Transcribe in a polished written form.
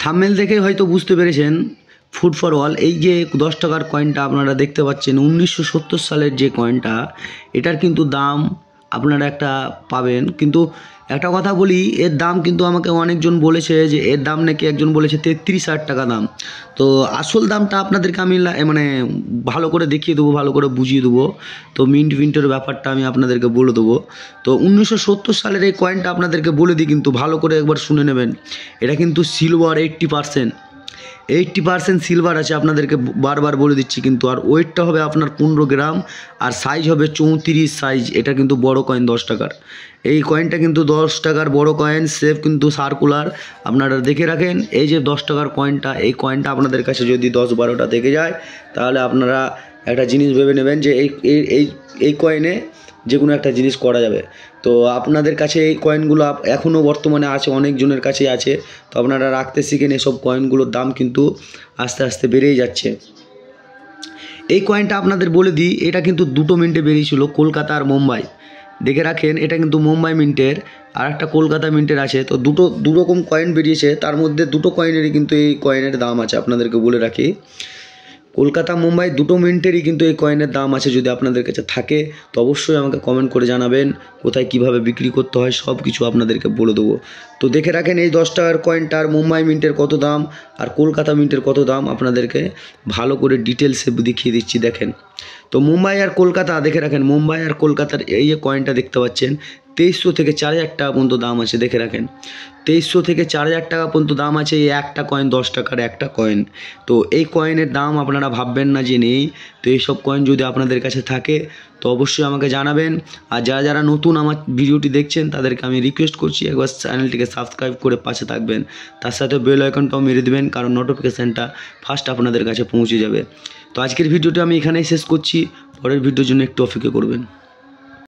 Thumbnail দেখে হয়তো বুঝতে পেরেছেন ফুড ফর অল এই যে 10 টাকার কয়েনটা আপনারা দেখতে পাচ্ছেন 1970 সালের যে কয়েনটা, এটার কিন্তু দাম আপনারা একটা পাবেন। কিন্তু একটা কথা বলি, এর দাম কিন্তু আমাকে অনেকজন বলেছে যে এর দাম নাকি একজন বলেছে 33,000 টাকা দাম। তো আসল দামটা আপনাদেরকে আমি মানে ভালো করে দেখিয়ে দেবো, ভালো করে বুঝিয়ে দেবো। তো মিন্টের ব্যাপারটা আমি আপনাদেরকে বলে দেবো। তো 1970 সালের এই কয়েনটা আপনাদেরকে বলে দিই, কিন্তু ভালো করে একবার শুনে নেবেন। এটা কিন্তু সিলভার 80% সিলভার আছে, আপনাদেরকে বারবার বলে দিচ্ছি কিন্তু। আর ওয়েটটা হবে আপনার 15 গ্রাম, আর সাইজ হবে 34 সাইজ। এটা কিন্তু বড় কয়েন 10 টাকার। এই কয়েনটা কিন্তু 10 টাকার বড় কয়েন, সেফ কিন্তু সার্কুলার। আপনারা দেখে রাখেন, এই যে 10 টাকার কয়েনটা, এই কয়েনটা আপনাদের কাছে যদি 10-12টা থেকে যায়, তাহলে আপনারা একটা জিনিস ভেবে নেবেন যে এই কয়েনে যে কোনো একটা জিনিস করা যাবে। তো আপনাদের কাছে এই কয়েনগুলো এখনও বর্তমানে আছে, অনেকজনের কাছেই আছে। তো আপনারা রাখতে শিখেন, এসব কয়েনগুলোর দাম কিন্তু আস্তে আস্তে বেড়েই যাচ্ছে। এই কয়েনটা আপনাদের বলে দিই, এটা কিন্তু 2 মিন্টে বেরিয়েছিল, কলকাতা আর মুম্বাই। দেখে রাখেন, এটা কিন্তু মুম্বাই মিন্টের, আর একটা কলকাতা মিন্টের আছে। তো দু রকম কয়েন বেরিয়েছে, তার মধ্যে দুটো কয়েনেরই কিন্তু এই কয়েনের দাম আছে, আপনাদেরকে বলে রাখি। কলকাতা মুম্বাই দুটো মিন্টেরই কিন্তু এই কয়েনের দাম আছে। যদি আপনাদের কাছে থাকে তো অবশ্যই আমাকে কমেন্ট করে জানাবেন, কোথায় কিভাবে বিক্রি করতে হয় সব কিছু আপনাদেরকে বলে দেবো। তো দেখে রাখেন, এই 10 টাকার কয়েনটার মুম্বাই মিন্টের কত দাম আর কলকাতা মিন্টের কত দাম আপনাদেরকে ভালো করে ডিটেলসে দেখিয়ে দিচ্ছি। দেখেন, তো মুম্বাই আর কলকাতা দেখে রাখেন, মুম্বাই আর কলকাতার এই যে কয়েনটা দেখতে পাচ্ছেন 2300 থেকে 4000 টাকা পর্যন্ত দাম আছে। দেখে রাখেন, 2300 থেকে 4000 টাকা পর্যন্ত দাম আছে এই একটা কয়েন, 10 টাকার একটা কয়েন। তো এই কয়েনের দাম আপনারা ভাববেন না যে নেই। তো এইসব কয়েন যদি আপনাদের কাছে থাকে তো অবশ্যই আমাকে জানাবেন। আর যারা নতুন আমার ভিডিওটি দেখছেন তাদেরকে আমি রিকোয়েস্ট করছি, একবার চ্যানেলটিকে সাবস্ক্রাইব করে পাশে থাকবেন। তার সাথে বেল আইকনটাও মেরে দেবেন, কারণ নোটিফিকেশানটা ফার্স্ট আপনাদের কাছে পৌঁছে যাবে। তো আজকের ভিডিওটা আমি এখানেই শেষ করছি, পরের ভিডিওর জন্য একটু অপেক্ষা করবেন।